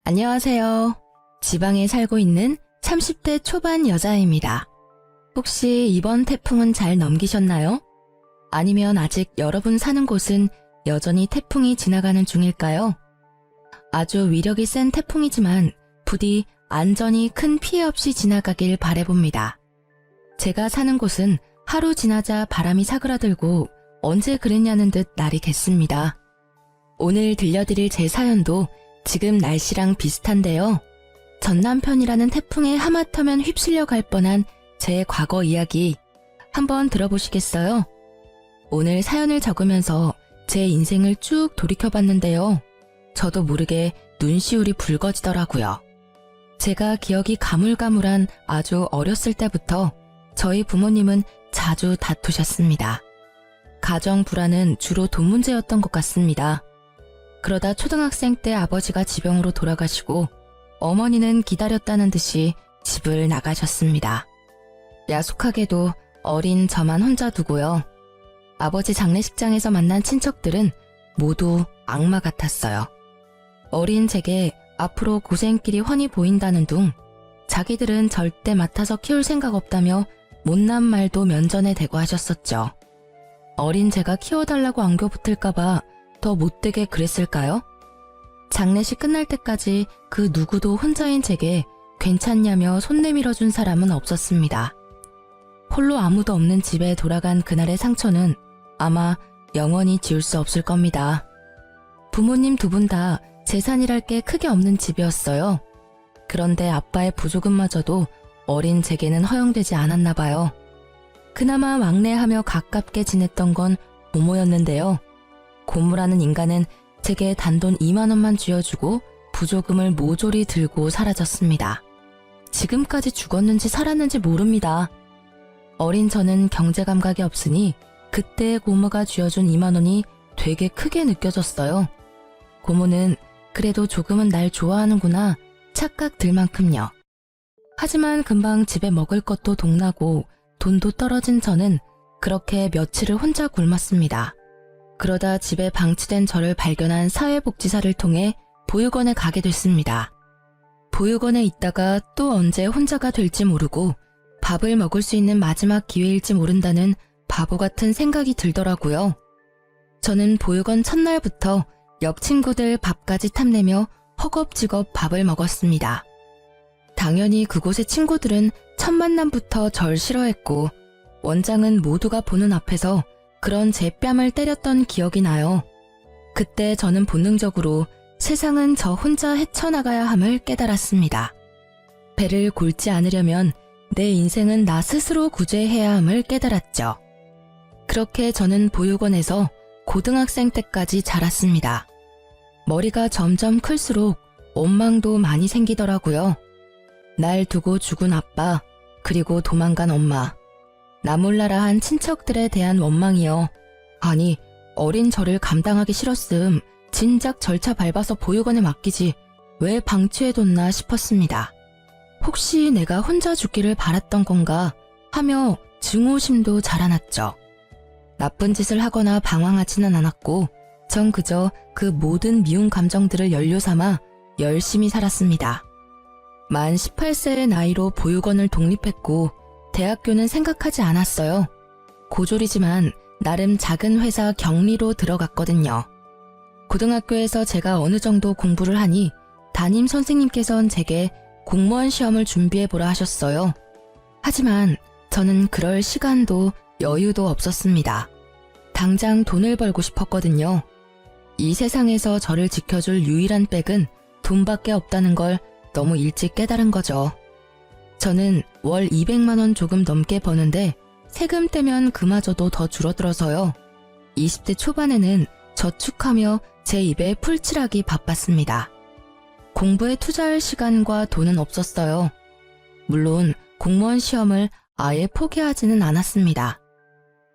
안녕하세요. 지방에 살고 있는 30대 초반 여자입니다. 혹시 이번 태풍은 잘 넘기셨나요? 아니면 아직 여러분 사는 곳은 여전히 태풍이 지나가는 중일까요? 아주 위력이 센 태풍이지만 부디 안전히 큰 피해 없이 지나가길 바라봅니다. 제가 사는 곳은 하루 지나자 바람이 사그라들고 언제 그랬냐는 듯 날이 겠습니다. 오늘 들려드릴 제 사연도 지금 날씨랑 비슷한데요. 전 남편이라는 태풍에 하마터면 휩쓸려 갈 뻔한 제 과거 이야기 한번 들어보시겠어요? 오늘 사연을 적으면서 제 인생을 쭉 돌이켜봤는데요. 저도 모르게 눈시울이 붉어지더라고요. 제가 기억이 가물가물한 아주 어렸을 때부터 저희 부모님은 자주 다투셨습니다. 가정 불화는 주로 돈 문제였던 것 같습니다. 그러다 초등학생 때 아버지가 지병으로 돌아가시고 어머니는 기다렸다는 듯이 집을 나가셨습니다. 야속하게도 어린 저만 혼자 두고요. 아버지 장례식장에서 만난 친척들은 모두 악마 같았어요. 어린 제게 앞으로 고생길이 훤히 보인다는 둥 자기들은 절대 맡아서 키울 생각 없다며 못난 말도 면전에 대고 하셨었죠. 어린 제가 키워달라고 안겨 붙을까봐 더 못되게 그랬을까요? 장례식 끝날 때까지 그 누구도 혼자인 제게 괜찮냐며 손 내밀어준 사람은 없었습니다. 홀로 아무도 없는 집에 돌아간 그날의 상처는 아마 영원히 지울 수 없을 겁니다. 부모님 두 분 다 재산이랄 게 크게 없는 집이었어요. 그런데 아빠의 부조금마저도 어린 제게는 허용되지 않았나 봐요. 그나마 왕래하며 가깝게 지냈던 건 고모였는데요. 고모라는 인간은 제게 단돈 2만 원만 쥐어주고 부조금을 모조리 들고 사라졌습니다. 지금까지 죽었는지 살았는지 모릅니다. 어린 저는 경제 감각이 없으니 그때 고모가 쥐어준 2만 원이 되게 크게 느껴졌어요. 고모는 그래도 조금은 날 좋아하는구나 착각 들 만큼요. 하지만 금방 집에 먹을 것도 동나고 돈도 떨어진 저는 그렇게 며칠을 혼자 굶었습니다. 그러다 집에 방치된 저를 발견한 사회복지사를 통해 보육원에 가게 됐습니다. 보육원에 있다가 또 언제 혼자가 될지 모르고 밥을 먹을 수 있는 마지막 기회일지 모른다는 바보 같은 생각이 들더라고요. 저는 보육원 첫날부터 옆 친구들 밥까지 탐내며 허겁지겁 밥을 먹었습니다. 당연히 그곳의 친구들은 첫 만남부터 절 싫어했고 원장은 모두가 보는 앞에서 그런 제 뺨을 때렸던 기억이 나요. 그때 저는 본능적으로 세상은 저 혼자 헤쳐나가야 함을 깨달았습니다. 배를 골지 않으려면 내 인생은 나 스스로 구제해야 함을 깨달았죠. 그렇게 저는 보육원에서 고등학생 때까지 자랐습니다. 머리가 점점 클수록 원망도 많이 생기더라고요. 날 두고 죽은 아빠, 그리고 도망간 엄마. 나 몰라라 한 친척들에 대한 원망이요. 아니, 어린 저를 감당하기 싫었음 진작 절차 밟아서 보육원에 맡기지 왜 방치해뒀나 싶었습니다. 혹시 내가 혼자 죽기를 바랐던 건가 하며 증오심도 자라났죠. 나쁜 짓을 하거나 방황하지는 않았고 전 그저 그 모든 미운 감정들을 연료 삼아 열심히 살았습니다. 만 18세의 나이로 보육원을 독립했고 대학교는 생각하지 않았어요. 고졸이지만 나름 작은 회사 경리로 들어갔거든요. 고등학교에서 제가 어느 정도 공부를 하니 담임 선생님께서는 제게 공무원 시험을 준비해보라 하셨어요. 하지만 저는 그럴 시간도 여유도 없었습니다. 당장 돈을 벌고 싶었거든요. 이 세상에서 저를 지켜줄 유일한 백은 돈밖에 없다는 걸 너무 일찍 깨달은 거죠. 저는 월 200만 원 조금 넘게 버는데 세금 떼면 그마저도 더 줄어들어서요. 20대 초반에는 저축하며 제 입에 풀칠하기 바빴습니다. 공부에 투자할 시간과 돈은 없었어요. 물론 공무원 시험을 아예 포기하지는 않았습니다.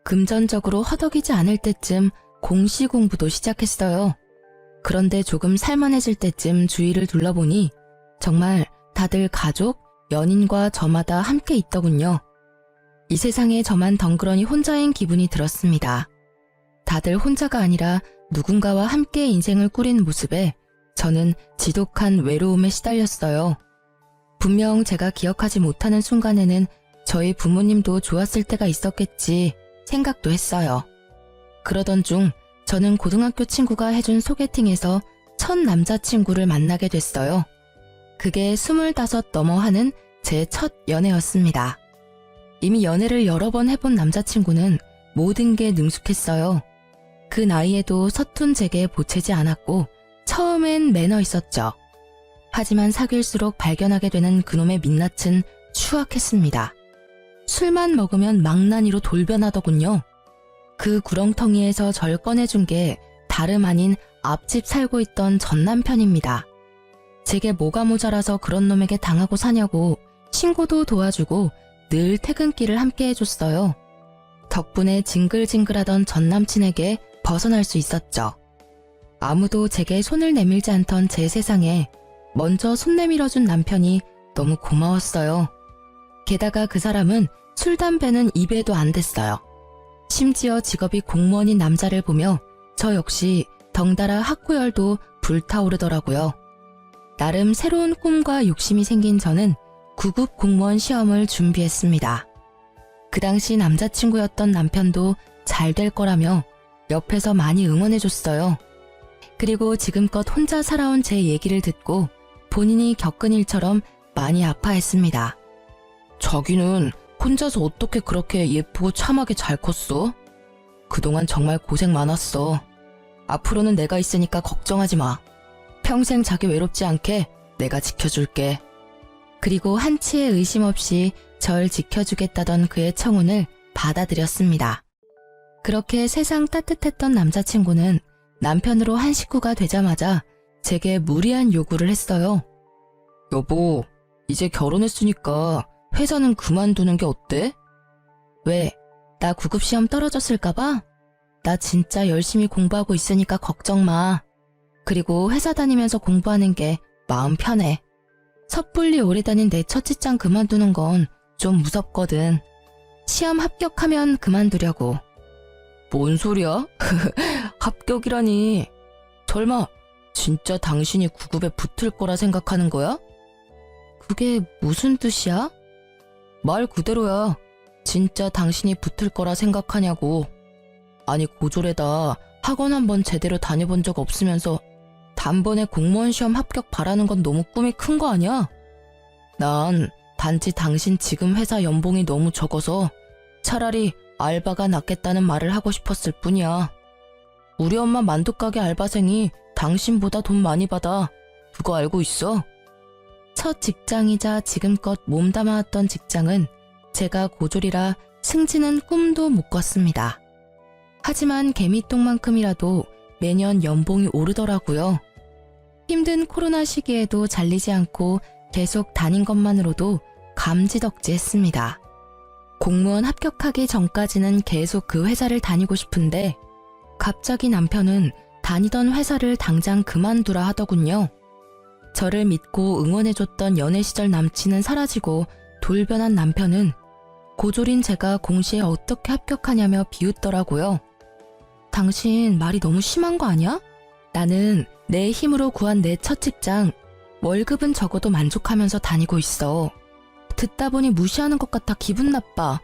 금전적으로 허덕이지 않을 때쯤 공시 공부도 시작했어요. 그런데 조금 살만해질 때쯤 주위를 둘러보니 정말 다들 가족, 연인과 저마다 함께 있더군요. 이 세상에 저만 덩그러니 혼자인 기분이 들었습니다. 다들 혼자가 아니라 누군가와 함께 인생을 꾸린 모습에 저는 지독한 외로움에 시달렸어요. 분명 제가 기억하지 못하는 순간에는 저희 부모님도 좋았을 때가 있었겠지 생각도 했어요. 그러던 중 저는 고등학교 친구가 해준 소개팅에서 첫 남자친구를 만나게 됐어요. 그게 25 넘어 하는 제 첫 연애였습니다. 이미 연애를 여러 번 해본 남자친구는 모든 게 능숙했어요. 그 나이에도 서툰 제게 보채지 않았고 처음엔 매너 있었죠. 하지만 사귈수록 발견하게 되는 그놈의 민낯은 추악했습니다. 술만 먹으면 망나니로 돌변하더군요. 그 구렁텅이에서 절 꺼내준 게 다름 아닌 앞집 살고 있던 전 남편입니다. 제게 뭐가 모자라서 그런 놈에게 당하고 사냐고 신고도 도와주고 늘 퇴근길을 함께 해줬어요. 덕분에 징글징글하던 전 남친에게 벗어날 수 있었죠. 아무도 제게 손을 내밀지 않던 제 세상에 먼저 손 내밀어준 남편이 너무 고마웠어요. 게다가 그 사람은 술, 담배는 입에도 안 댔어요. 심지어 직업이 공무원인 남자를 보며 저 역시 덩달아 학구열도 불타오르더라고요. 나름 새로운 꿈과 욕심이 생긴 저는 9급 공무원 시험을 준비했습니다. 그 당시 남자친구였던 남편도 잘 될 거라며 옆에서 많이 응원해줬어요. 그리고 지금껏 혼자 살아온 제 얘기를 듣고 본인이 겪은 일처럼 많이 아파했습니다. 자기는 혼자서 어떻게 그렇게 예쁘고 참하게 잘 컸어? 그동안 정말 고생 많았어. 앞으로는 내가 있으니까 걱정하지 마. 평생 자기 외롭지 않게 내가 지켜줄게. 그리고 한치의 의심 없이 절 지켜주겠다던 그의 청혼을 받아들였습니다. 그렇게 세상 따뜻했던 남자친구는 남편으로 한 식구가 되자마자 제게 무리한 요구를 했어요. 여보, 이제 결혼했으니까 회사는 그만두는 게 어때? 왜? 나 9급 시험 떨어졌을까봐? 나 진짜 열심히 공부하고 있으니까 걱정 마. 그리고 회사 다니면서 공부하는 게 마음 편해. 섣불리 오래 다닌 내 첫 직장 그만두는 건 좀 무섭거든. 시험 합격하면 그만두려고. 뭔 소리야? 합격이라니. 설마 진짜 당신이 9급에 붙을 거라 생각하는 거야? 그게 무슨 뜻이야? 말 그대로야. 진짜 당신이 붙을 거라 생각하냐고. 아니 고졸에다 학원 한번 제대로 다녀본 적 없으면서 단번에 공무원 시험 합격 바라는 건 너무 꿈이 큰 거 아니야? 난 단지 당신 지금 회사 연봉이 너무 적어서 차라리 알바가 낫겠다는 말을 하고 싶었을 뿐이야. 우리 엄마 만두가게 알바생이 당신보다 돈 많이 받아. 그거 알고 있어? 첫 직장이자 지금껏 몸담아왔던 직장은 제가 고졸이라 승진은 꿈도 못 꿨습니다. 하지만 개미똥만큼이라도 매년 연봉이 오르더라고요. 힘든 코로나 시기에도 잘리지 않고 계속 다닌 것만으로도 감지덕지했습니다. 공무원 합격하기 전까지는 계속 그 회사를 다니고 싶은데 갑자기 남편은 다니던 회사를 당장 그만두라 하더군요. 저를 믿고 응원해줬던 연애 시절 남친은 사라지고 돌변한 남편은 고졸인 제가 공시에 어떻게 합격하냐며 비웃더라고요. 당신 말이 너무 심한 거 아니야? 나는 내 힘으로 구한 내 첫 직장, 월급은 적어도 만족하면서 다니고 있어. 듣다 보니 무시하는 것 같아 기분 나빠.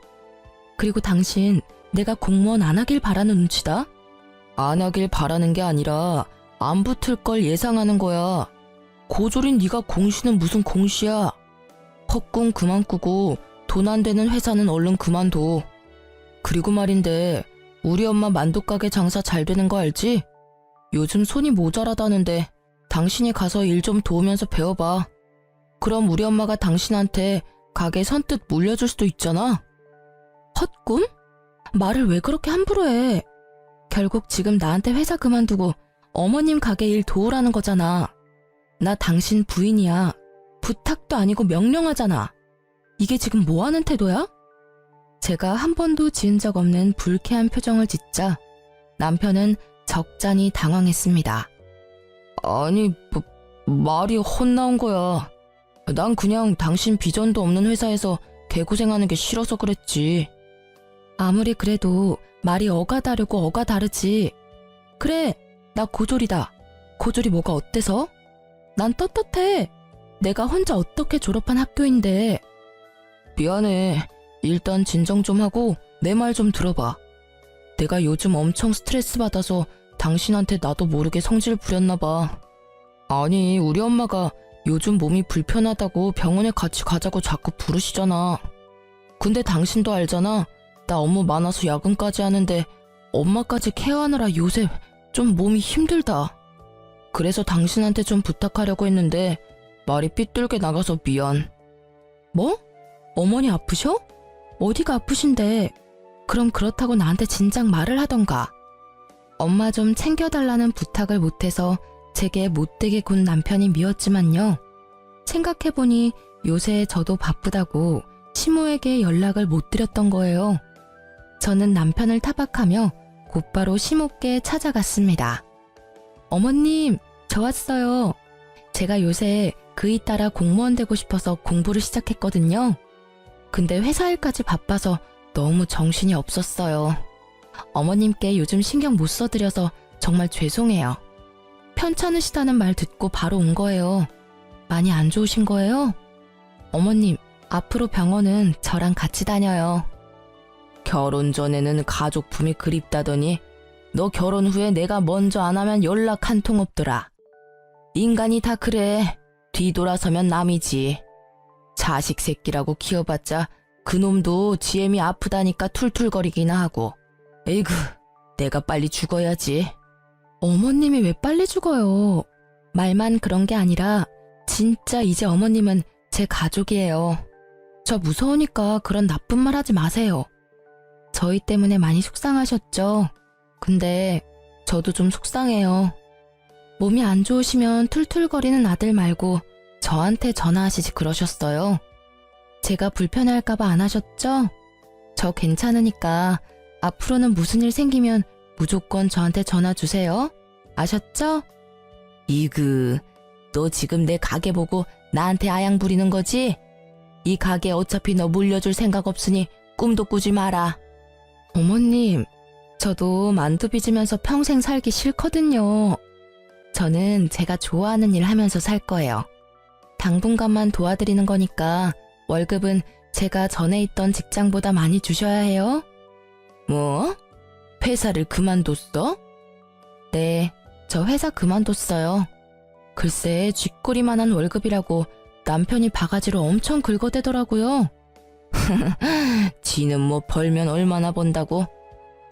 그리고 당신 내가 공무원 안 하길 바라는 눈치다? 안 하길 바라는 게 아니라 안 붙을 걸 예상하는 거야. 고졸인 네가 공시는 무슨 공시야. 헛꿈 그만 꾸고 돈 안 되는 회사는 얼른 그만둬. 그리고 말인데 우리 엄마 만두가게 장사 잘 되는 거 알지? 요즘 손이 모자라다는데 당신이 가서 일 좀 도우면서 배워봐. 그럼 우리 엄마가 당신한테 가게 선뜻 물려줄 수도 있잖아. 헛꿈? 말을 왜 그렇게 함부로 해? 결국 지금 나한테 회사 그만두고 어머님 가게 일 도우라는 거잖아. 나 당신 부인이야. 부탁도 아니고 명령하잖아. 이게 지금 뭐 하는 태도야? 제가 한 번도 지은 적 없는 불쾌한 표정을 짓자 남편은 적잖이 당황했습니다. 아니, 말이 헛나온 거야. 난 그냥 당신 비전도 없는 회사에서 개고생하는 게 싫어서 그랬지. 아무리 그래도 말이 어가 다르고 어가 다르지. 그래, 나 고졸이다. 고졸이 뭐가 어때서? 난 떳떳해. 내가 혼자 어떻게 졸업한 학교인데. 미안해. 일단 진정 좀 하고 내 말 좀 들어봐. 내가 요즘 엄청 스트레스 받아서 당신한테 나도 모르게 성질 부렸나 봐. 아니, 우리 엄마가 요즘 몸이 불편하다고 병원에 같이 가자고 자꾸 부르시잖아. 근데 당신도 알잖아. 나 업무 많아서 야근까지 하는데 엄마까지 케어하느라 요새 좀 몸이 힘들다. 그래서 당신한테 좀 부탁하려고 했는데 말이 삐뚤게 나가서 미안. 뭐? 어머니 아프셔? 어디가 아프신데? 그럼 그렇다고 나한테 진작 말을 하던가. 엄마 좀 챙겨달라는 부탁을 못해서 제게 못되게 군 남편이 미웠지만요. 생각해보니 요새 저도 바쁘다고 시모에게 연락을 못 드렸던 거예요. 저는 남편을 타박하며 곧바로 시모께 찾아갔습니다. 어머님, 저 왔어요. 제가 요새 그이 따라 공무원 되고 싶어서 공부를 시작했거든요. 근데 회사 일까지 바빠서 너무 정신이 없었어요. 어머님께 요즘 신경 못 써드려서 정말 죄송해요. 편찮으시다는 말 듣고 바로 온 거예요. 많이 안 좋으신 거예요? 어머님, 앞으로 병원은 저랑 같이 다녀요. 결혼 전에는 가족품이 그립다더니 너 결혼 후에 내가 먼저 안 하면 연락 한 통 없더라. 인간이 다 그래. 뒤돌아서면 남이지. 자식 새끼라고 키워봤자 그놈도 지엠이 아프다니까 툴툴거리기나 하고. 에이구, 내가 빨리 죽어야지. 어머님이 왜 빨리 죽어요? 말만 그런 게 아니라 진짜 이제 어머님은 제 가족이에요. 저 무서우니까 그런 나쁜 말 하지 마세요. 저희 때문에 많이 속상하셨죠? 근데 저도 좀 속상해요. 몸이 안 좋으시면 툴툴거리는 아들 말고 저한테 전화하시지 그러셨어요. 제가 불편해할까봐 안 하셨죠? 저 괜찮으니까 앞으로는 무슨 일 생기면 무조건 저한테 전화 주세요. 아셨죠? 이그, 너 지금 내 가게 보고 나한테 아양 부리는 거지? 이 가게 어차피 너 물려줄 생각 없으니 꿈도 꾸지 마라. 어머님, 저도 만두 빚으면서 평생 살기 싫거든요. 저는 제가 좋아하는 일 하면서 살 거예요. 당분간만 도와드리는 거니까 월급은 제가 전에 있던 직장보다 많이 주셔야 해요. 뭐? 회사를 그만뒀어? 네, 저 회사 그만뒀어요. 글쎄, 쥐꼬리만한 월급이라고 남편이 바가지로 엄청 긁어대더라고요. 지는 뭐 벌면 얼마나 번다고?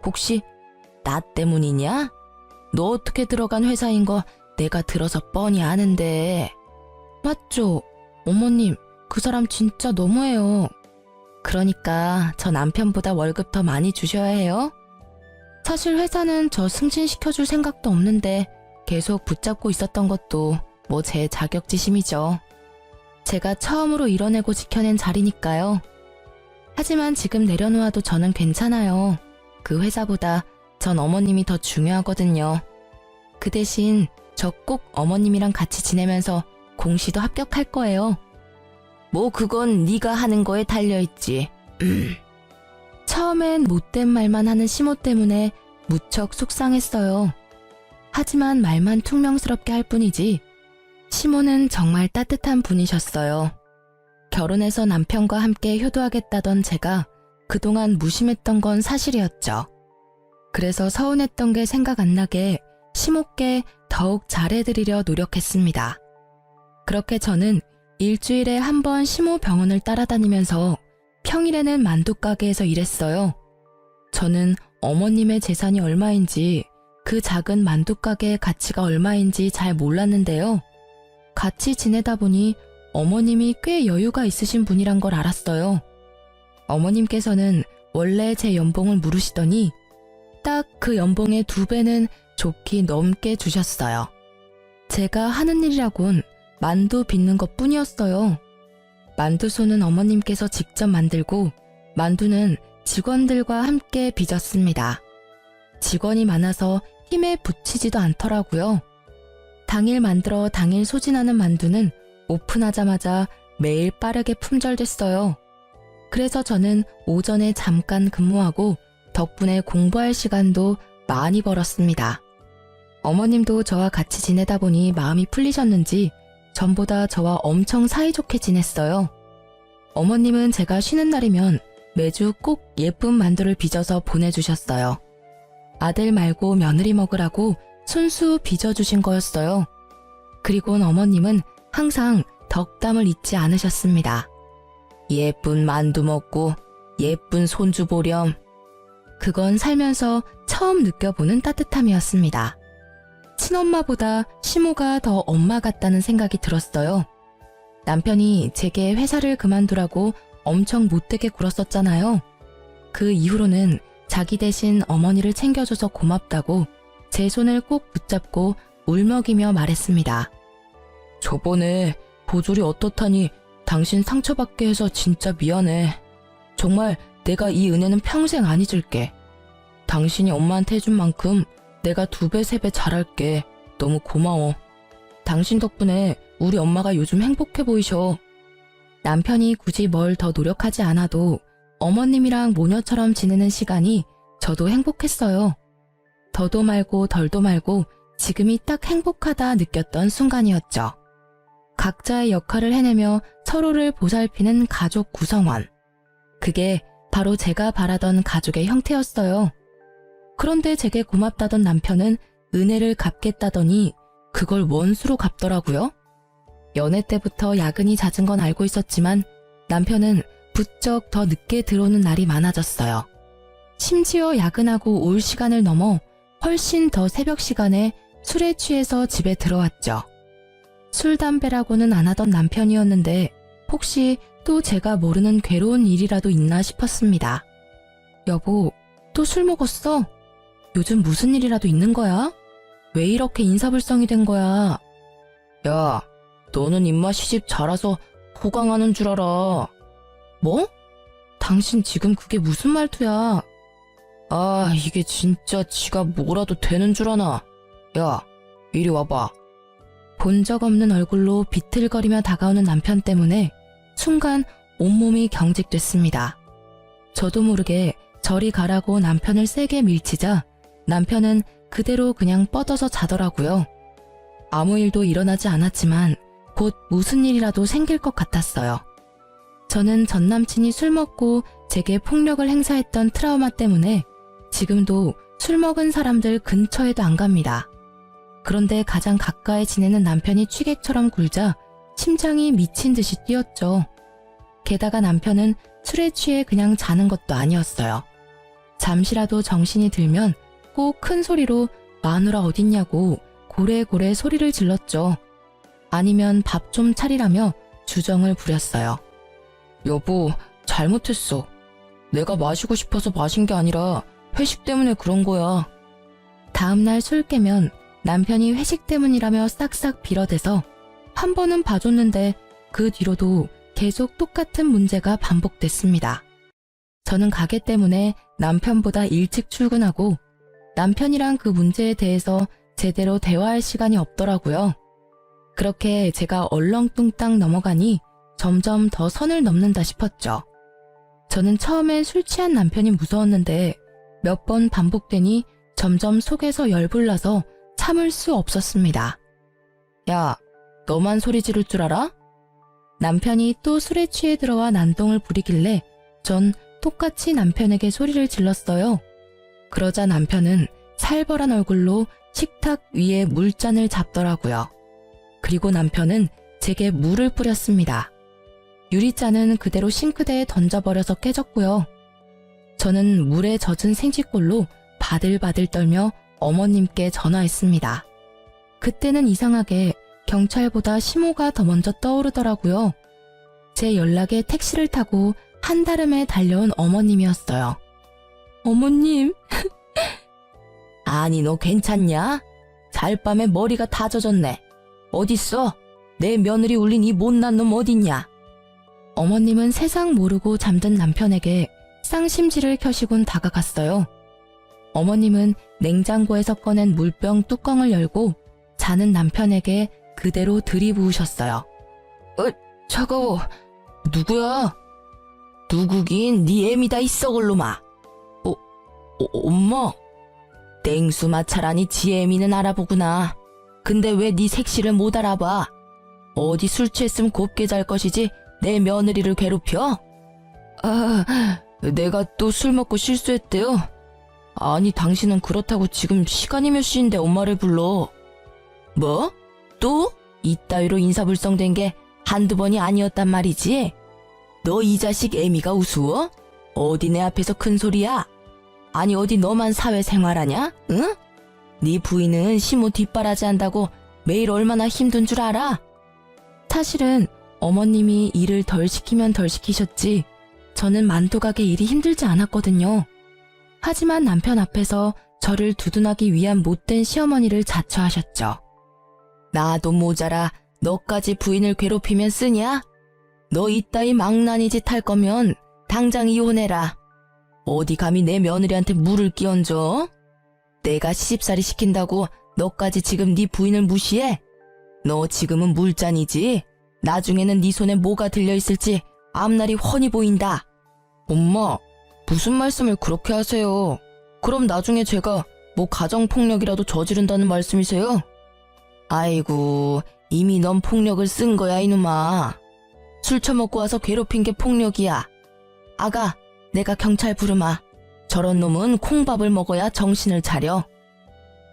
혹시 나 때문이냐? 너 어떻게 들어간 회사인 거 내가 들어서 뻔히 아는데. 맞죠? 어머님, 그 사람 진짜 너무해요. 그러니까 저 남편보다 월급 더 많이 주셔야 해요. 사실 회사는 저 승진시켜줄 생각도 없는데 계속 붙잡고 있었던 것도 뭐 제 자격지심이죠. 제가 처음으로 이뤄내고 지켜낸 자리니까요. 하지만 지금 내려놓아도 저는 괜찮아요. 그 회사보다 전 어머님이 더 중요하거든요. 그 대신 저 꼭 어머님이랑 같이 지내면서 공시도 합격할 거예요. 뭐 그건 네가 하는 거에 달려있지. 처음엔 못된 말만 하는 시모 때문에 무척 속상했어요. 하지만 말만 퉁명스럽게 할 뿐이지 시모는 정말 따뜻한 분이셨어요. 결혼해서 남편과 함께 효도하겠다던 제가 그동안 무심했던 건 사실이었죠. 그래서 서운했던 게 생각 안 나게 시모께 더욱 잘해드리려 노력했습니다. 그렇게 저는 일주일에 한 번 시모 병원을 따라다니면서 평일에는 만두가게에서 일했어요. 저는 어머님의 재산이 얼마인지 그 작은 만두가게의 가치가 얼마인지 잘 몰랐는데요. 같이 지내다 보니 어머님이 꽤 여유가 있으신 분이란 걸 알았어요. 어머님께서는 원래 제 연봉을 물으시더니 딱 그 연봉의 2배는 좋게 넘게 주셨어요. 제가 하는 일이라곤 만두 빚는 것 뿐이었어요. 만두소는 어머님께서 직접 만들고 만두는 직원들과 함께 빚었습니다. 직원이 많아서 힘에 부치지도 않더라고요. 당일 만들어 당일 소진하는 만두는 오픈하자마자 매일 빠르게 품절됐어요. 그래서 저는 오전에 잠깐 근무하고 덕분에 공부할 시간도 많이 벌었습니다. 어머님도 저와 같이 지내다 보니 마음이 풀리셨는지 전보다 저와 엄청 사이좋게 지냈어요. 어머님은 제가 쉬는 날이면 매주 꼭 예쁜 만두를 빚어서 보내주셨어요. 아들 말고 며느리 먹으라고 순수 빚어주신 거였어요. 그리곤 어머님은 항상 덕담을 잊지 않으셨습니다. 예쁜 만두 먹고 예쁜 손주 보렴. 그건 살면서 처음 느껴보는 따뜻함이었습니다. 친엄마보다 시모가 더 엄마 같다는 생각이 들었어요. 남편이 제게 회사를 그만두라고 엄청 못되게 굴었었잖아요. 그 이후로는 자기 대신 어머니를 챙겨줘서 고맙다고 제 손을 꼭 붙잡고 울먹이며 말했습니다. 저번에 보졸이 어떻다니 당신 상처받게 해서 진짜 미안해. 정말 내가 이 은혜는 평생 안 잊을게. 당신이 엄마한테 해준 만큼 내가 2배, 3배 잘할게. 너무 고마워. 당신 덕분에 우리 엄마가 요즘 행복해 보이셔. 남편이 굳이 뭘 더 노력하지 않아도 어머님이랑 모녀처럼 지내는 시간이 저도 행복했어요. 더도 말고 덜도 말고 지금이 딱 행복하다 느꼈던 순간이었죠. 각자의 역할을 해내며 서로를 보살피는 가족 구성원. 그게 바로 제가 바라던 가족의 형태였어요. 그런데 제게 고맙다던 남편은 은혜를 갚겠다더니 그걸 원수로 갚더라고요. 연애 때부터 야근이 잦은 건 알고 있었지만 남편은 부쩍 더 늦게 들어오는 날이 많아졌어요. 심지어 야근하고 올 시간을 넘어 훨씬 더 새벽 시간에 술에 취해서 집에 들어왔죠. 술, 담배라고는 안 하던 남편이었는데 혹시 또 제가 모르는 괴로운 일이라도 있나 싶었습니다. 여보, 또 술 먹었어? 요즘 무슨 일이라도 있는 거야? 왜 이렇게 인사불성이 된 거야? 야, 너는 입맛 시집 자라서 호강하는 줄 알아. 뭐? 당신 지금 그게 무슨 말투야? 아, 이게 진짜 지가 뭐라도 되는 줄 아나? 야, 이리 와봐. 본 적 없는 얼굴로 비틀거리며 다가오는 남편 때문에 순간 온몸이 경직됐습니다. 저도 모르게 저리 가라고 남편을 세게 밀치자 남편은 그대로 그냥 뻗어서 자더라고요. 아무 일도 일어나지 않았지만 곧 무슨 일이라도 생길 것 같았어요. 저는 전 남친이 술 먹고 제게 폭력을 행사했던 트라우마 때문에 지금도 술 먹은 사람들 근처에도 안 갑니다. 그런데 가장 가까이 지내는 남편이 취객처럼 굴자 심장이 미친 듯이 뛰었죠. 게다가 남편은 술에 취해 그냥 자는 것도 아니었어요. 잠시라도 정신이 들면 꼭 큰 소리로 마누라 어딨냐고 고래고래 소리를 질렀죠. 아니면 밥 좀 차리라며 주정을 부렸어요. 여보, 잘못했어. 내가 마시고 싶어서 마신 게 아니라 회식 때문에 그런 거야. 다음날 술 깨면 남편이 회식 때문이라며 싹싹 빌어대서 한 번은 봐줬는데 그 뒤로도 계속 똑같은 문제가 반복됐습니다. 저는 가게 때문에 남편보다 일찍 출근하고 남편이랑 그 문제에 대해서 제대로 대화할 시간이 없더라고요. 그렇게 제가 얼렁뚱땅 넘어가니 점점 더 선을 넘는다 싶었죠. 저는 처음엔 술 취한 남편이 무서웠는데 몇 번 반복되니 점점 속에서 열불나서 참을 수 없었습니다. 야, 너만 소리 지를 줄 알아? 남편이 또 술에 취해 들어와 난동을 부리길래 전 똑같이 남편에게 소리를 질렀어요. 그러자 남편은 살벌한 얼굴로 식탁 위에 물잔을 잡더라고요. 그리고 남편은 제게 물을 뿌렸습니다. 유리잔은 그대로 싱크대에 던져버려서 깨졌고요. 저는 물에 젖은 생쥐꼴로 바들바들 떨며 어머님께 전화했습니다. 그때는 이상하게 경찰보다 시모가 더 먼저 떠오르더라고요. 제 연락에 택시를 타고 한달음에 달려온 어머님이었어요. 어머님. 아니, 너 괜찮냐? 잘밤에 머리가 다 젖었네. 어딨어? 내 며느리 울린 이 못난 놈 어딨냐? 어머님은 세상 모르고 잠든 남편에게 쌍심지를 켜시곤 다가갔어요. 어머님은 냉장고에서 꺼낸 물병 뚜껑을 열고 자는 남편에게 그대로 들이부으셨어요. 차가워. 누구야? 누구긴 네 애미다 이 썩을 놈아. 엄마? 땡수 마찰하니 지 애미는 알아보구나. 근데 왜 네 색시를 못 알아봐? 어디 술 취했으면 곱게 잘 것이지 내 며느리를 괴롭혀? 내가 또 술 먹고 실수했대요. 아니, 당신은 그렇다고 지금 시간이 몇 시인데 엄마를 불러. 뭐? 또? 이따위로 인사불성된 게 한두 번이 아니었단 말이지? 너 이 자식 애미가 우스워? 어디 내 앞에서 큰 소리야? 아니, 어디 너만 사회생활하냐? 응? 네 부인은 시모 뒷바라지 한다고 매일 얼마나 힘든 줄 알아? 사실은 어머님이 일을 덜 시키면 덜 시키셨지 저는 만두가게 일이 힘들지 않았거든요. 하지만 남편 앞에서 저를 두둔하기 위한 못된 시어머니를 자처하셨죠. 나도 모자라 너까지 부인을 괴롭히면 쓰냐? 너 이따위 망나니 짓 할 거면 당장 이혼해라. 어디 감히 내 며느리한테 물을 끼얹어? 내가 시집살이 시킨다고 너까지 지금 네 부인을 무시해? 너 지금은 물잔이지? 나중에는 네 손에 뭐가 들려있을지 앞날이 훤히 보인다. 엄마, 무슨 말씀을 그렇게 하세요? 그럼 나중에 제가 뭐 가정폭력이라도 저지른다는 말씀이세요? 아이고, 이미 넌 폭력을 쓴 거야, 이놈아. 술 처먹고 와서 괴롭힌 게 폭력이야. 아가, 내가 경찰 부르마. 저런 놈은 콩밥을 먹어야 정신을 차려.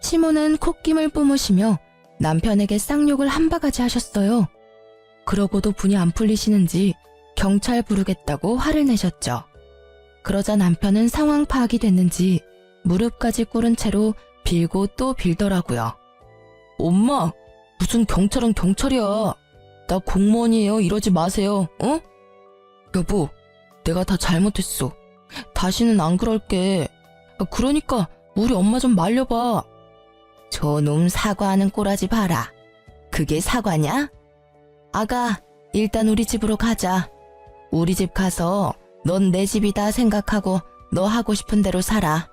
시모는 콧김을 뿜으시며 남편에게 쌍욕을 한 바가지 하셨어요. 그러고도 분이 안 풀리시는지 경찰 부르겠다고 화를 내셨죠. 그러자 남편은 상황 파악이 됐는지 무릎까지 꿇은 채로 빌고 또 빌더라고요. 엄마, 무슨 경찰은 경찰이야. 나 공무원이에요. 이러지 마세요. 어? 여보, 내가 다 잘못했어. 다시는 안 그럴게. 그러니까 우리 엄마 좀 말려봐. 저놈 사과하는 꼬라지 봐라. 그게 사과냐? 아가, 일단 우리 집으로 가자. 우리 집 가서 넌 내 집이다 생각하고 너 하고 싶은 대로 살아.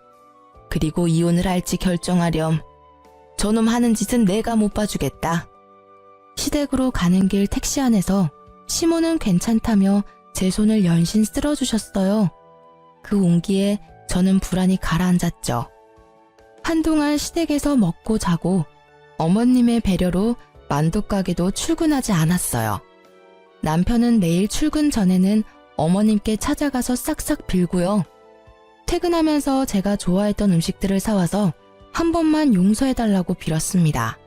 그리고 이혼을 할지 결정하렴. 저놈 하는 짓은 내가 못 봐주겠다. 시댁으로 가는 길 택시 안에서 시모는 괜찮다며 제 손을 연신 쓸어주셨어요. 그 온기에 저는 불안이 가라앉았죠. 한동안 시댁에서 먹고 자고 어머님의 배려로 만두가게도 출근하지 않았어요. 남편은 매일 출근 전에는 어머님께 찾아가서 싹싹 빌고요. 퇴근하면서 제가 좋아했던 음식들을 사와서 한 번만 용서해달라고 빌었습니다.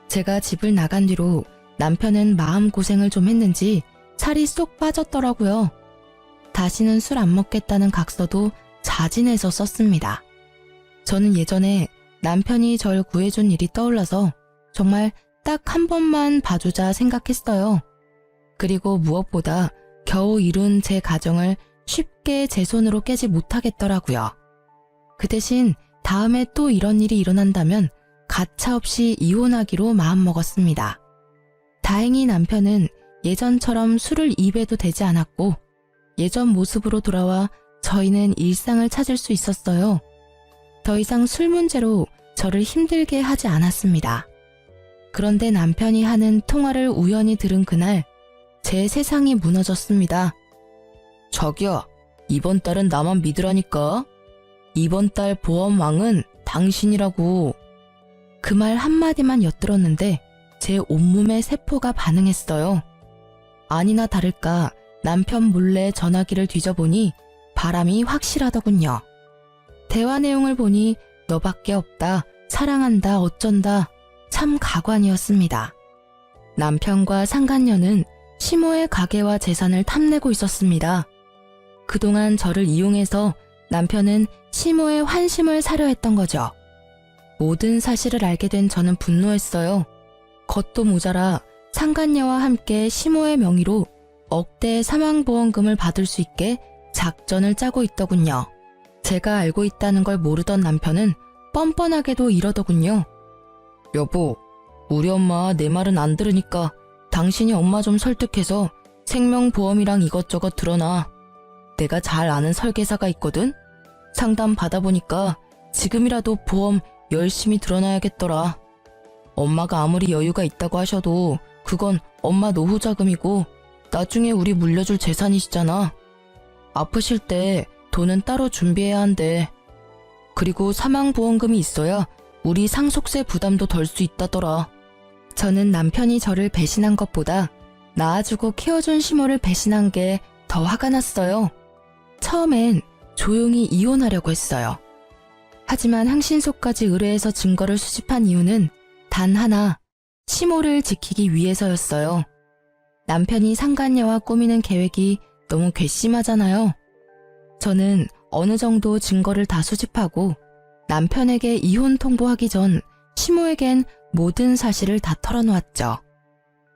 제가 집을 나간 뒤로 남편은 마음고생을 좀 했는지 살이 쏙 빠졌더라고요. 다시는 술 안 먹겠다는 각서도 자진해서 썼습니다. 저는 예전에 남편이 절 구해준 일이 떠올라서 정말 딱 한 번만 봐주자 생각했어요. 그리고 무엇보다 겨우 이룬 제 가정을 쉽게 제 손으로 깨지 못하겠더라고요. 그 대신 다음에 또 이런 일이 일어난다면 가차없이 이혼하기로 마음먹었습니다. 다행히 남편은 예전처럼 술을 입에도 대지 않았고 예전 모습으로 돌아와 저희는 일상을 찾을 수 있었어요. 더 이상 술 문제로 저를 힘들게 하지 않았습니다. 그런데 남편이 하는 통화를 우연히 들은 그날 제 세상이 무너졌습니다. 자기야, 이번 달은 나만 믿으라니까. 이번 달 보험왕은 당신이라고. 그 말 한마디만 엿들었는데 제 온몸의 세포가 반응했어요. 아니나 다를까 남편 몰래 전화기를 뒤져보니 바람이 확실하더군요. 대화 내용을 보니 너밖에 없다, 사랑한다, 어쩐다, 참 가관이었습니다. 남편과 상간녀는 시모의 가게와 재산을 탐내고 있었습니다. 그동안 저를 이용해서 남편은 시모의 환심을 사려 했던 거죠. 모든 사실을 알게 된 저는 분노했어요. 겉도 모자라 상간녀와 함께 시모의 명의로 억대의 사망보험금을 받을 수 있게 작전을 짜고 있더군요. 제가 알고 있다는 걸 모르던 남편은 뻔뻔하게도 이러더군요. 여보, 우리 엄마 내 말은 안 들으니까 당신이 엄마 좀 설득해서 생명보험이랑 이것저것 들어놔. 내가 잘 아는 설계사가 있거든? 상담 받아보니까 지금이라도 보험 열심히 들어놔야겠더라. 엄마가 아무리 여유가 있다고 하셔도 그건 엄마 노후 자금이고 나중에 우리 물려줄 재산이시잖아. 아프실 때 돈은 따로 준비해야 한대. 그리고 사망보험금이 있어야 우리 상속세 부담도 덜 수 있다더라. 저는 남편이 저를 배신한 것보다 낳아주고 키워준 시모를 배신한 게 더 화가 났어요. 처음엔 조용히 이혼하려고 했어요. 하지만 항신소까지 의뢰해서 증거를 수집한 이유는 단 하나, 시모를 지키기 위해서였어요. 남편이 상간녀와 꾸미는 계획이 너무 괘씸하잖아요. 저는 어느 정도 증거를 다 수집하고 남편에게 이혼 통보하기 전 시모에겐 모든 사실을 다 털어놓았죠.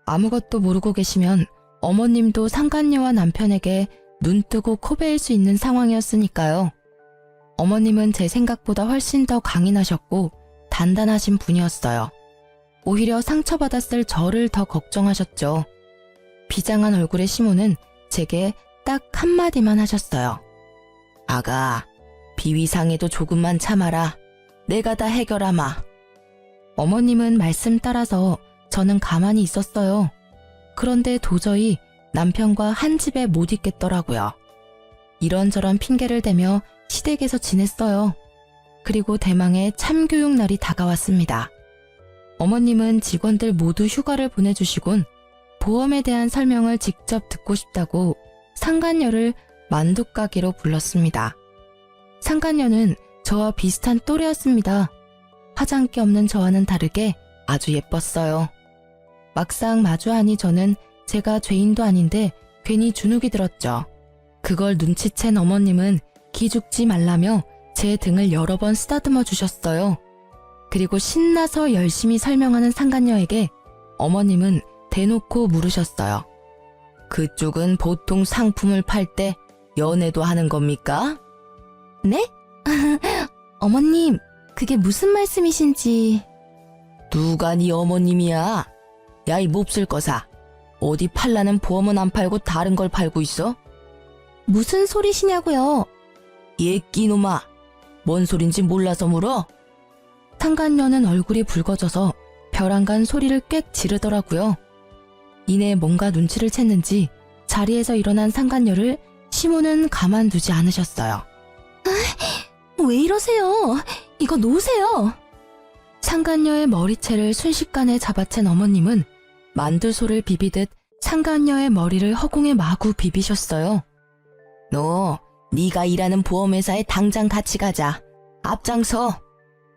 아무것도 모르고 계시면 어머님도 상간녀와 남편에게 눈 뜨고 코 베일 수 있는 상황이었으니까요. 어머님은 제 생각보다 훨씬 더 강인하셨고 단단하신 분이었어요. 오히려 상처받았을 저를 더 걱정하셨죠. 비장한 얼굴의 시모는 제게 딱 한마디만 하셨어요. 아가, 비위상해도 조금만 참아라. 내가 다 해결하마. 어머님은 말씀 따라서 저는 가만히 있었어요. 그런데 도저히 남편과 한 집에 못 있겠더라고요. 이런저런 핑계를 대며 시댁에서 지냈어요. 그리고 대망의 참교육 날이 다가왔습니다. 어머님은 직원들 모두 휴가를 보내주시곤 보험에 대한 설명을 직접 듣고 싶다고 상간녀를 만두가게로 불렀습니다. 상간녀는 저와 비슷한 또래였습니다. 화장기 없는 저와는 다르게 아주 예뻤어요. 막상 마주하니 저는 제가 죄인도 아닌데 괜히 주눅이 들었죠. 그걸 눈치챈 어머님은 기죽지 말라며 제 등을 여러 번 쓰다듬어 주셨어요. 그리고 신나서 열심히 설명하는 상간녀에게 어머님은 대놓고 물으셨어요. 그쪽은 보통 상품을 팔 때 연애도 하는 겁니까? 네? 어머님, 그게 무슨 말씀이신지. 누가 네 어머님이야? 야, 이 몹쓸 거사. 어디 팔라는 보험은 안 팔고 다른 걸 팔고 있어? 무슨 소리시냐고요? 얘 끼놈아. 뭔 소린지 몰라서 물어? 상간녀는 얼굴이 붉어져서 벼랑간 소리를 꽥 지르더라고요. 이내 뭔가 눈치를 챘는지 자리에서 일어난 상간녀를 시모는 가만두지 않으셨어요. 왜 이러세요? 이거 놓으세요. 상간녀의 머리채를 순식간에 잡아챈 어머님은 만두소를 비비듯 상간녀의 머리를 허공에 마구 비비셨어요. 너, 네가 일하는 보험회사에 당장 같이 가자. 앞장서.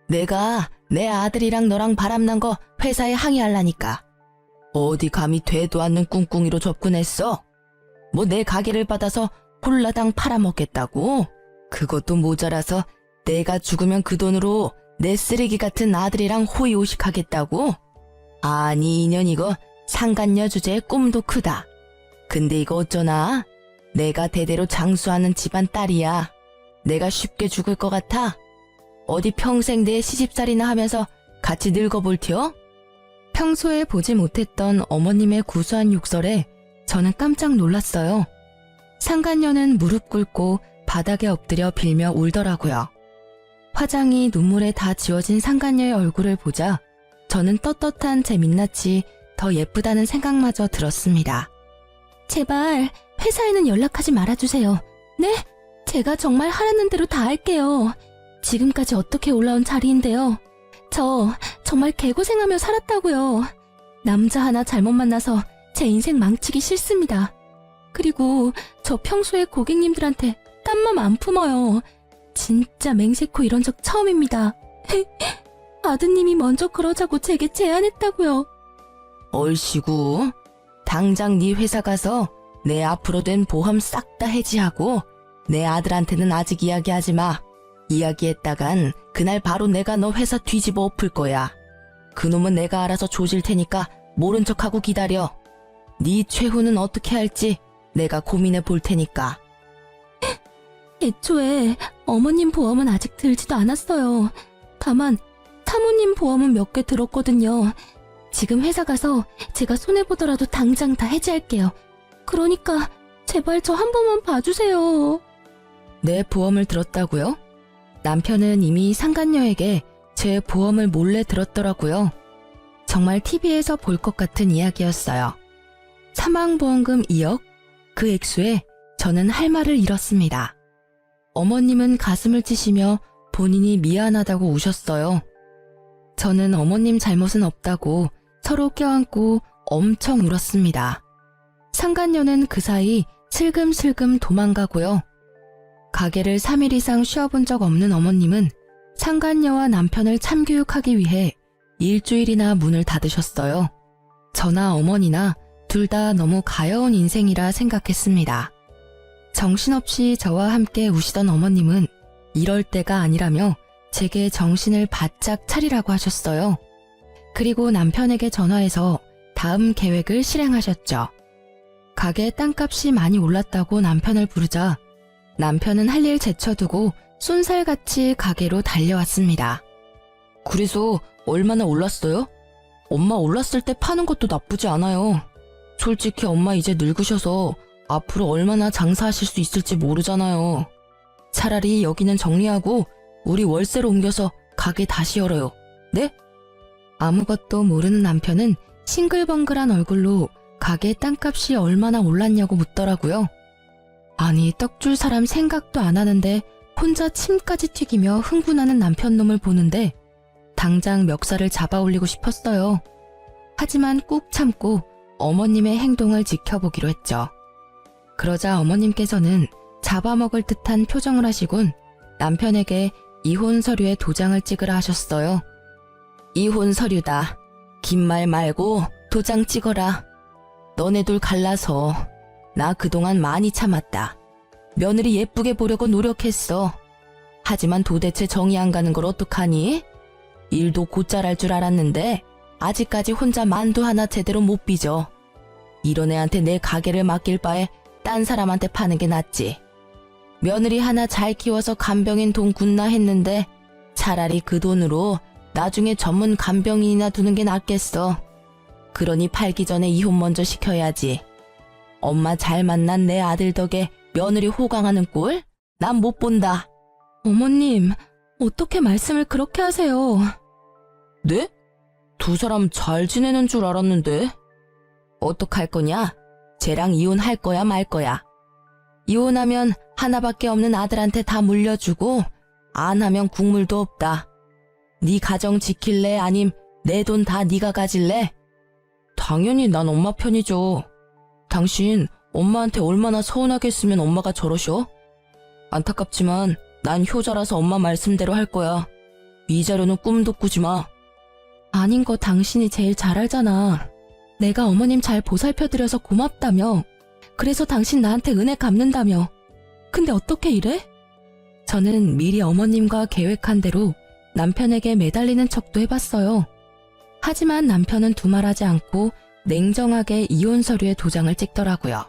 내가 내 아들이랑 너랑 바람난 거 회사에 항의하려니까. 어디 감히 되도 않는 꿍꿍이로 접근했어? 뭐 내 가게를 받아서 홀라당 팔아먹겠다고? 그것도 모자라서 내가 죽으면 그 돈으로 내 쓰레기 같은 아들이랑 호의호식하겠다고? 아니 인연 이거 상간녀 주제에 꿈도 크다. 근데 이거 어쩌나? 내가 대대로 장수하는 집안 딸이야. 내가 쉽게 죽을 것 같아? 어디 평생 내 시집살이나 하면서 같이 늙어볼 티요? 평소에 보지 못했던 어머님의 구수한 욕설에 저는 깜짝 놀랐어요. 상간녀는 무릎 꿇고 바닥에 엎드려 빌며 울더라고요. 화장이 눈물에 다 지워진 상간녀의 얼굴을 보자 저는 떳떳한 제 민낯이 더 예쁘다는 생각마저 들었습니다. 제발 회사에는 연락하지 말아주세요. 네? 제가 정말 하라는 대로 다 할게요. 지금까지 어떻게 올라온 자리인데요. 저 정말 개고생하며 살았다고요. 남자 하나 잘못 만나서 제 인생 망치기 싫습니다. 그리고 저 평소에 고객님들한테 딴 맘 안 품어요. 진짜 맹세코 이런 적 처음입니다. 아드님이 먼저 그러자고 제게 제안했다고요. 얼씨구, 당장 네 회사 가서 내 앞으로 된 보험 싹 다 해지하고 내 아들한테는 아직 이야기하지 마. 이야기했다간 그날 바로 내가 너 회사 뒤집어 엎을 거야. 그놈은 내가 알아서 조질 테니까 모른 척하고 기다려. 네 최후는 어떻게 할지 내가 고민해 볼 테니까. 애초에 어머님 보험은 아직 들지도 않았어요. 다만 사모님 보험은 몇 개 들었거든요. 지금 회사 가서 제가 손해보더라도 당장 다 해지할게요. 그러니까 제발 저 한 번만 봐주세요. 내 보험을 들었다고요? 남편은 이미 상간녀에게 제 보험을 몰래 들었더라고요. 정말 TV에서 볼 것 같은 이야기였어요. 사망보험금 2억? 그 액수에 저는 할 말을 잃었습니다. 어머님은 가슴을 찌시며 본인이 미안하다고 우셨어요. 저는 어머님 잘못은 없다고 서로 껴안고 엄청 울었습니다. 상간녀는 그 사이 슬금슬금 도망가고요. 가게를 3일 이상 쉬어본 적 없는 어머님은 상간녀와 남편을 참교육하기 위해 일주일이나 문을 닫으셨어요. 저나 어머니나 둘 다 너무 가여운 인생이라 생각했습니다. 정신없이 저와 함께 우시던 어머님은 이럴 때가 아니라며 제게 정신을 바짝 차리라고 하셨어요. 그리고 남편에게 전화해서 다음 계획을 실행하셨죠. 가게 땅값이 많이 올랐다고 남편을 부르자 남편은 할 일 제쳐두고 쏜살같이 가게로 달려왔습니다. 그래서 얼마나 올랐어요? 엄마 올랐을 때 파는 것도 나쁘지 않아요. 솔직히 엄마 이제 늙으셔서 앞으로 얼마나 장사하실 수 있을지 모르잖아요. 차라리 여기는 정리하고 우리 월세로 옮겨서 가게 다시 열어요. 네? 아무것도 모르는 남편은 싱글벙글한 얼굴로 가게 땅값이 얼마나 올랐냐고 묻더라고요. 아니, 떡줄 사람 생각도 안 하는데 혼자 침까지 튀기며 흥분하는 남편 놈을 보는데 당장 멱살을 잡아 올리고 싶었어요. 하지만 꾹 참고 어머님의 행동을 지켜보기로 했죠. 그러자 어머님께서는 잡아먹을 듯한 표정을 하시곤 남편에게 이혼 서류에 도장을 찍으라 하셨어요. 이혼 서류다. 긴 말 말고 도장 찍어라. 너네 둘 갈라서 나 그동안 많이 참았다. 며느리 예쁘게 보려고 노력했어. 하지만 도대체 정이 안 가는 걸 어떡하니? 일도 곧잘 할 줄 알았는데 아직까지 혼자 만두 하나 제대로 못 빚어. 이런 애한테 내 가게를 맡길 바에 딴 사람한테 파는 게 낫지. 며느리 하나 잘 키워서 간병인 돈 굿나 했는데 차라리 그 돈으로 나중에 전문 간병인이나 두는 게 낫겠어. 그러니 팔기 전에 이혼 먼저 시켜야지. 엄마 잘 만난 내 아들 덕에 며느리 호강하는 꼴? 난 못 본다. 어머님, 어떻게 말씀을 그렇게 하세요? 네? 두 사람 잘 지내는 줄 알았는데. 어떡할 거냐? 쟤랑 이혼할 거야 말 거야. 이혼하면 하나밖에 없는 아들한테 다 물려주고 안 하면 국물도 없다. 네 가정 지킬래 아님 내 돈 다 네가 가질래? 당연히 난 엄마 편이죠. 당신 엄마한테 얼마나 서운하겠으면 엄마가 저러셔? 안타깝지만 난 효자라서 엄마 말씀대로 할 거야. 이 자료는 꿈도 꾸지 마. 아닌 거 당신이 제일 잘 알잖아. 내가 어머님 잘 보살펴드려서 고맙다며. 그래서 당신 나한테 은혜 갚는다며. 근데 어떻게 이래? 저는 미리 어머님과 계획한 대로 남편에게 매달리는 척도 해봤어요. 하지만 남편은 두말하지 않고 냉정하게 이혼 서류에 도장을 찍더라고요.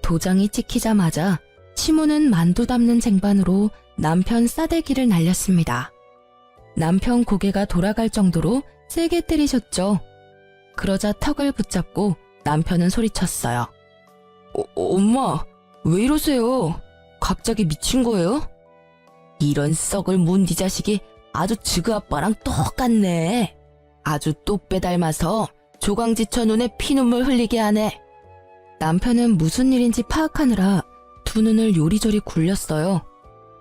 도장이 찍히자마자 시모는 만두 담는 쟁반으로 남편 싸대기를 날렸습니다. 남편 고개가 돌아갈 정도로 세게 때리셨죠. 그러자 턱을 붙잡고 남편은 소리쳤어요. 엄마, 왜 이러세요? 갑자기 미친 거예요? 이런 썩을 문디 자식이 아주 지그 아빠랑 똑같네. 아주 똑배 닮아서 조강지처 눈에 피눈물 흘리게 하네. 남편은 무슨 일인지 파악하느라 두 눈을 요리조리 굴렸어요.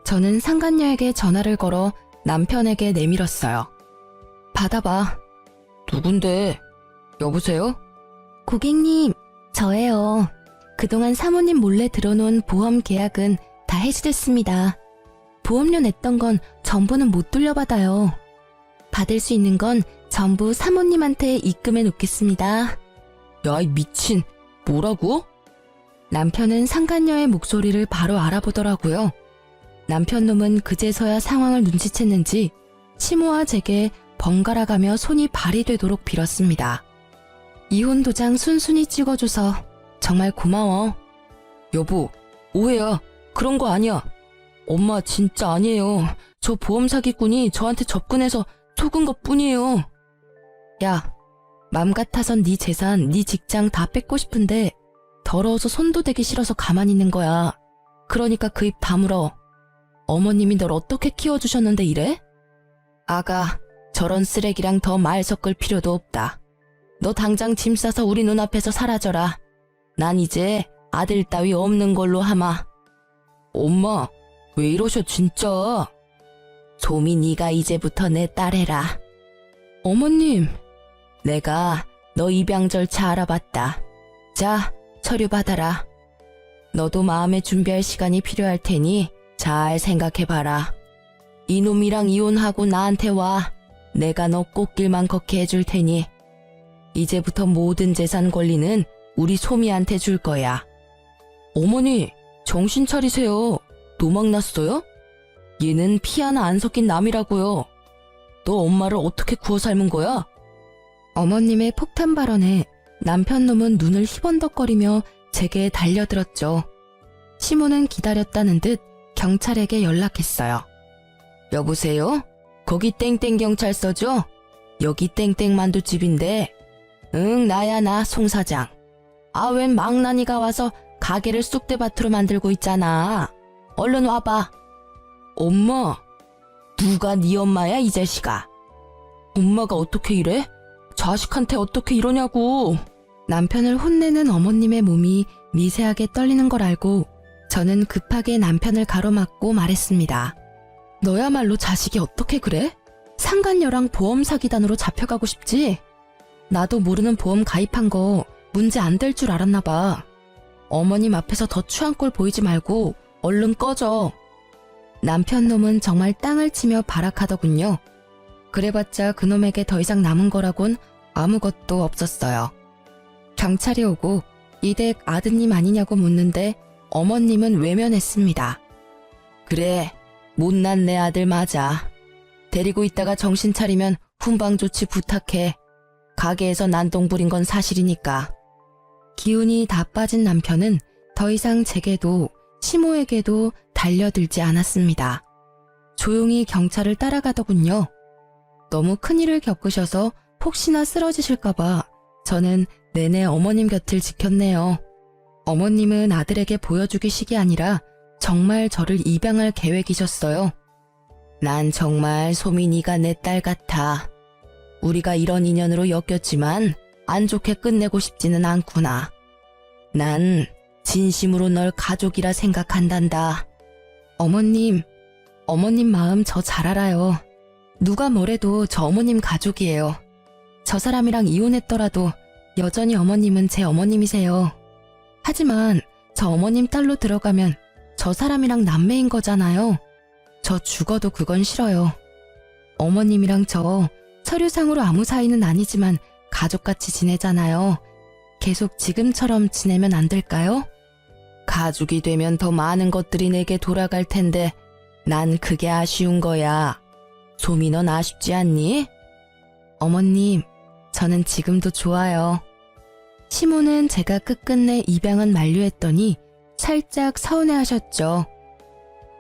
저는 상간녀에게 전화를 걸어 남편에게 내밀었어요. 받아봐. 누군데? 여보세요? 고객님, 저예요. 그동안 사모님 몰래 들어놓은 보험 계약은 다 해지됐습니다. 보험료 냈던 건 전부는 못 돌려받아요. 받을 수 있는 건 전부 사모님한테 입금해 놓겠습니다. 야, 이 미친. 뭐라고? 남편은 상간녀의 목소리를 바로 알아보더라고요. 남편 놈은 그제서야 상황을 눈치챘는지 시모와 제게 번갈아가며 손이 발이 되도록 빌었습니다. 이혼 도장 순순히 찍어줘서 정말 고마워. 여보, 오해야. 그런 거 아니야. 엄마 진짜 아니에요. 저 보험 사기꾼이 저한테 접근해서 속은 것 뿐이에요. 야, 맘 같아선 네 재산, 네 직장 다 뺏고 싶은데 더러워서 손도 대기 싫어서 가만히 있는 거야. 그러니까 그 입 다물어. 어머님이 널 어떻게 키워주셨는데 이래? 아가, 저런 쓰레기랑 더 말 섞을 필요도 없다. 너 당장 짐 싸서 우리 눈앞에서 사라져라. 난 이제 아들 따위 없는 걸로 하마. 엄마, 왜 이러셔 진짜. 소미 네가 이제부터 내 딸 해라. 어머님. 내가 너 입양 절차 알아봤다. 자, 서류 받아라. 너도 마음의 준비할 시간이 필요할 테니 잘 생각해봐라. 이놈이랑 이혼하고 나한테 와. 내가 너 꽃길만 걷게 해줄 테니 이제부터 모든 재산 권리는 우리 소미한테 줄 거야. 어머니, 정신 차리세요. 노망 났어요? 얘는 피 하나 안 섞인 남이라고요. 너 엄마를 어떻게 구워 삶은 거야? 어머님의 폭탄 발언에 남편 놈은 눈을 희번덕거리며 제게 달려들었죠. 시모는 기다렸다는 듯 경찰에게 연락했어요. 여보세요? 거기 땡땡 경찰서죠? 여기 땡땡 만두집인데. 응, 나야 나 송 사장. 아, 웬 망나니가 와서 가게를 쑥대밭으로 만들고 있잖아. 얼른 와봐. 엄마, 누가 네 엄마야 이 자식아? 엄마가 어떻게 이래? 자식한테 어떻게 이러냐고. 남편을 혼내는 어머님의 몸이 미세하게 떨리는 걸 알고 저는 급하게 남편을 가로막고 말했습니다. 너야말로 자식이 어떻게 그래? 상간녀랑 보험 사기단으로 잡혀가고 싶지? 나도 모르는 보험 가입한 거 문제 안 될 줄 알았나 봐. 어머님 앞에서 더 추한 꼴 보이지 말고 얼른 꺼져. 남편 놈은 정말 땅을 치며 발악하더군요. 그래봤자 그놈에게 더 이상 남은 거라곤 아무것도 없었어요. 경찰이 오고 이댁 아드님 아니냐고 묻는데 어머님은 외면했습니다. 그래, 못난 내 아들 맞아. 데리고 있다가 정신 차리면 훈방 조치 부탁해. 가게에서 난동 부린 건 사실이니까. 기운이 다 빠진 남편은 더 이상 제게도 시모에게도 달려들지 않았습니다. 조용히 경찰을 따라가더군요. 너무 큰일을 겪으셔서 혹시나 쓰러지실까봐 저는 내내 어머님 곁을 지켰네요. 어머님은 아들에게 보여주기식이 아니라 정말 저를 입양할 계획이셨어요. 난 정말 소민이가 내 딸 같아. 우리가 이런 인연으로 엮였지만 안 좋게 끝내고 싶지는 않구나. 난 진심으로 널 가족이라 생각한단다. 어머님 마음 저 잘 알아요. 누가 뭐래도 저 어머님 가족이에요. 저 사람이랑 이혼했더라도 여전히 어머님은 제 어머님이세요. 하지만 저 어머님 딸로 들어가면 저 사람이랑 남매인 거잖아요. 저 죽어도 그건 싫어요. 어머님이랑 저 서류상으로 아무 사이는 아니지만 가족같이 지내잖아요. 계속 지금처럼 지내면 안 될까요? 가족이 되면 더 많은 것들이 내게 돌아갈 텐데 난 그게 아쉬운 거야. 소미, 넌 아쉽지 않니? 어머님, 저는 지금도 좋아요. 시모는 제가 끝끝내 입양은 만류했더니 살짝 서운해하셨죠.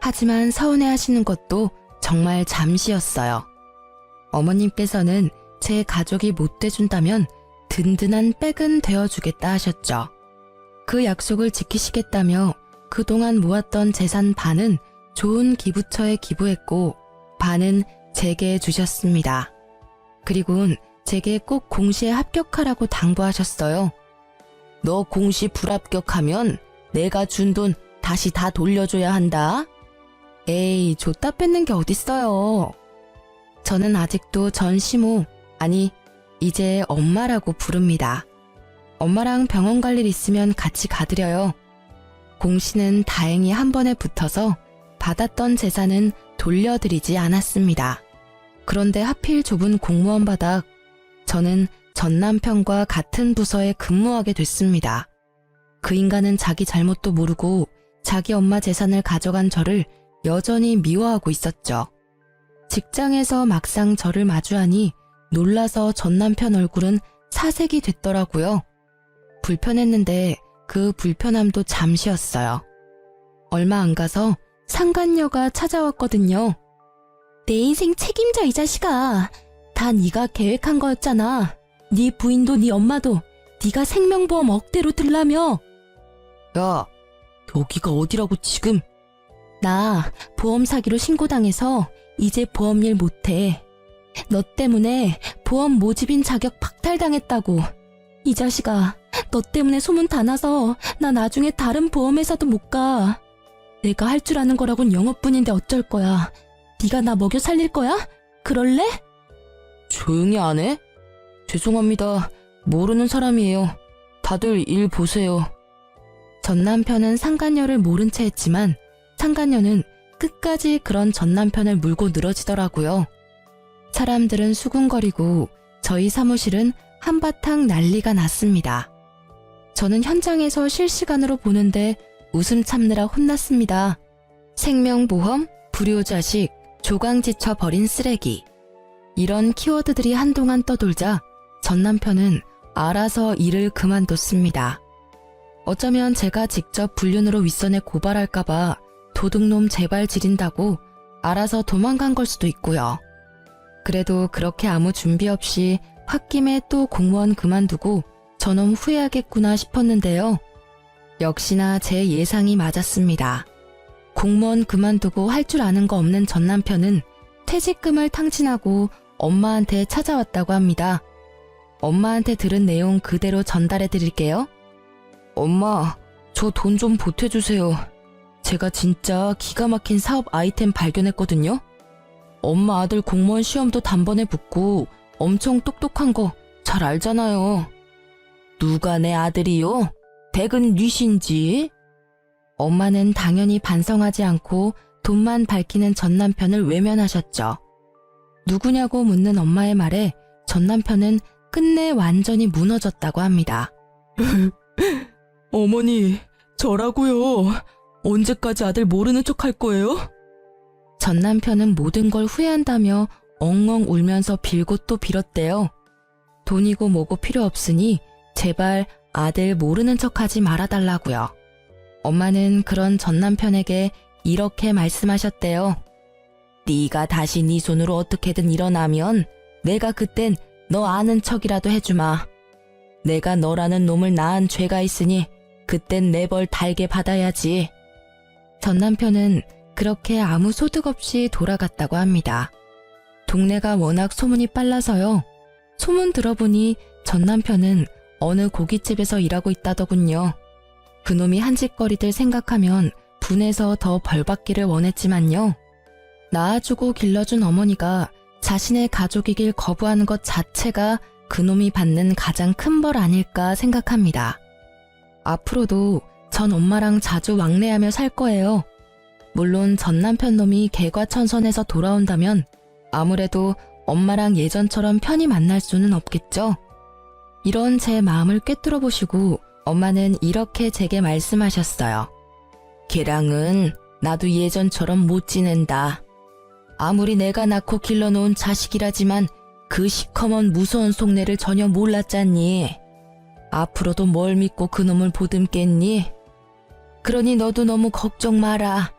하지만 서운해하시는 것도 정말 잠시였어요. 어머님께서는 제 가족이 못 돼준다면 든든한 백은 되어주겠다 하셨죠. 그 약속을 지키시겠다며 그동안 모았던 재산 반은 좋은 기부처에 기부했고 반은 제게 주셨습니다. 그리고는 제게 꼭 공시에 합격하라고 당부하셨어요. 너 공시 불합격하면 내가 준 돈 다시 다 돌려줘야 한다. 에이, 줬다 뺏는 게 어딨어요. 저는 아직도 전 시모, 아니 이제 엄마라고 부릅니다. 엄마랑 병원 갈 일 있으면 같이 가드려요. 공시는 다행히 한 번에 붙어서 받았던 재산은 돌려드리지 않았습니다. 그런데 하필 좁은 공무원 바닥, 저는 전 남편과 같은 부서에 근무하게 됐습니다. 그 인간은 자기 잘못도 모르고 자기 엄마 재산을 가져간 저를 여전히 미워하고 있었죠. 직장에서 막상 저를 마주하니 놀라서 전 남편 얼굴은 사색이 됐더라고요. 불편했는데 그 불편함도 잠시였어요. 얼마 안 가서 상간녀가 찾아왔거든요. 내 인생 책임져 이 자식아. 다 네가 계획한 거였잖아. 네 부인도 네 엄마도 네가 생명보험 억대로 들라며. 야, 여기가 어디라고 지금. 나 보험 사기로 신고당해서 이제 보험일 못해. 너 때문에 보험 모집인 자격 박탈당했다고. 이 자식아, 너 때문에 소문 다 나서 나 나중에 다른 보험회사도 못 가. 내가 할 줄 아는 거라곤 영업뿐인데 어쩔 거야. 네가 나 먹여 살릴 거야? 그럴래? 조용히 안 해? 죄송합니다. 모르는 사람이에요. 다들 일 보세요. 전 남편은 상간녀를 모른 채 했지만 상간녀는 끝까지 그런 전 남편을 물고 늘어지더라고요. 사람들은 수군거리고 저희 사무실은 한바탕 난리가 났습니다. 저는 현장에서 실시간으로 보는데 웃음 참느라 혼났습니다. 생명보험, 불효자식, 조강지쳐 버린 쓰레기. 이런 키워드들이 한동안 떠돌자 전 남편은 알아서 일을 그만뒀습니다. 어쩌면 제가 직접 불륜으로 윗선에 고발할까봐 도둑놈 제발 지린다고 알아서 도망간 걸 수도 있고요. 그래도 그렇게 아무 준비 없이 홧김에 또 공무원 그만두고 저놈 후회하겠구나 싶었는데요. 역시나 제 예상이 맞았습니다. 공무원 그만두고 할 줄 아는 거 없는 전 남편은 퇴직금을 탕진하고 엄마한테 찾아왔다고 합니다. 엄마한테 들은 내용 그대로 전달해 드릴게요. 엄마, 저 돈 좀 보태주세요. 제가 진짜 기가 막힌 사업 아이템 발견했거든요. 엄마 아들 공무원 시험도 단번에 붙고 엄청 똑똑한 거 잘 알잖아요. 누가 내 아들이요? 댁은 뉘신지? 엄마는 당연히 반성하지 않고 돈만 밝히는 전 남편을 외면하셨죠. 누구냐고 묻는 엄마의 말에 전 남편은 끝내 완전히 무너졌다고 합니다. 어머니, 저라고요. 언제까지 아들 모르는 척 할 거예요? 전 남편은 모든 걸 후회한다며 엉엉 울면서 빌고 또 빌었대요. 돈이고 뭐고 필요 없으니 제발 아들 모르는 척하지 말아달라고요. 엄마는 그런 전 남편에게 이렇게 말씀하셨대요. 네가 다시 네 손으로 어떻게든 일어나면 내가 그땐 너 아는 척이라도 해주마. 내가 너라는 놈을 낳은 죄가 있으니 그땐 내 벌 달게 받아야지. 전 남편은 그렇게 아무 소득 없이 돌아갔다고 합니다. 동네가 워낙 소문이 빨라서요. 소문 들어보니 전 남편은 어느 고깃집에서 일하고 있다더군요. 그놈이 한 짓거리들 생각하면 분해서 더 벌받기를 원했지만요. 낳아주고 길러준 어머니가 자신의 가족이길 거부하는 것 자체가 그놈이 받는 가장 큰 벌 아닐까 생각합니다. 앞으로도 전 엄마랑 자주 왕래하며 살 거예요. 물론 전 남편 놈이 개과천선해서 돌아온다면 아무래도 엄마랑 예전처럼 편히 만날 수는 없겠죠. 이런 제 마음을 꿰뚫어 보시고 엄마는 이렇게 제게 말씀하셨어요. 걔랑은 나도 예전처럼 못 지낸다. 아무리 내가 낳고 길러놓은 자식이라지만 그 시커먼 무서운 속내를 전혀 몰랐잖니. 앞으로도 뭘 믿고 그놈을 보듬겠니? 그러니 너도 너무 걱정 마라.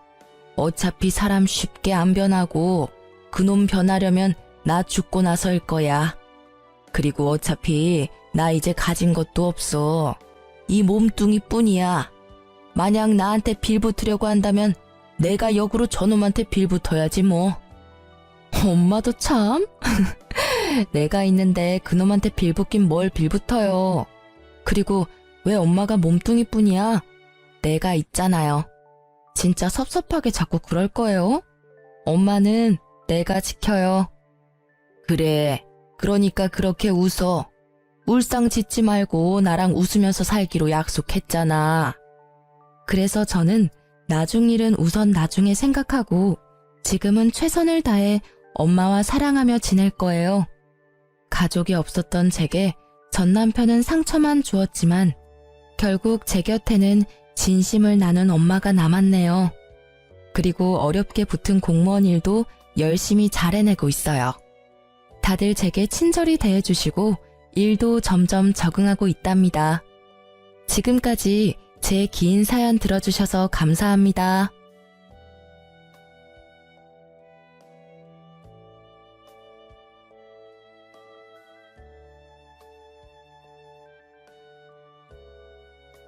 어차피 사람 쉽게 안 변하고 그놈 변하려면 나 죽고 나서일 거야. 그리고 어차피 나 이제 가진 것도 없어. 이 몸뚱이 뿐이야. 만약 나한테 빌붙으려고 한다면 내가 역으로 저놈한테 빌붙어야지 뭐. 엄마도 참. 내가 있는데 그놈한테 빌붙긴 뭘 빌붙어요. 그리고 왜 엄마가 몸뚱이 뿐이야? 내가 있잖아요. 진짜 섭섭하게 자꾸 그럴 거예요? 엄마는 내가 지켜요. 그래, 그러니까 그렇게 웃어. 울상 짓지 말고 나랑 웃으면서 살기로 약속했잖아. 그래서 저는 나중 일은 우선 나중에 생각하고 지금은 최선을 다해 엄마와 사랑하며 지낼 거예요. 가족이 없었던 제게 전 남편은 상처만 주었지만 결국 제 곁에는 진심을 나눈 엄마가 남았네요. 그리고 어렵게 붙은 공무원 일도 열심히 잘 해내고 있어요. 다들 제게 친절히 대해주시고 일도 점점 적응하고 있답니다. 지금까지 제 긴 사연 들어주셔서 감사합니다.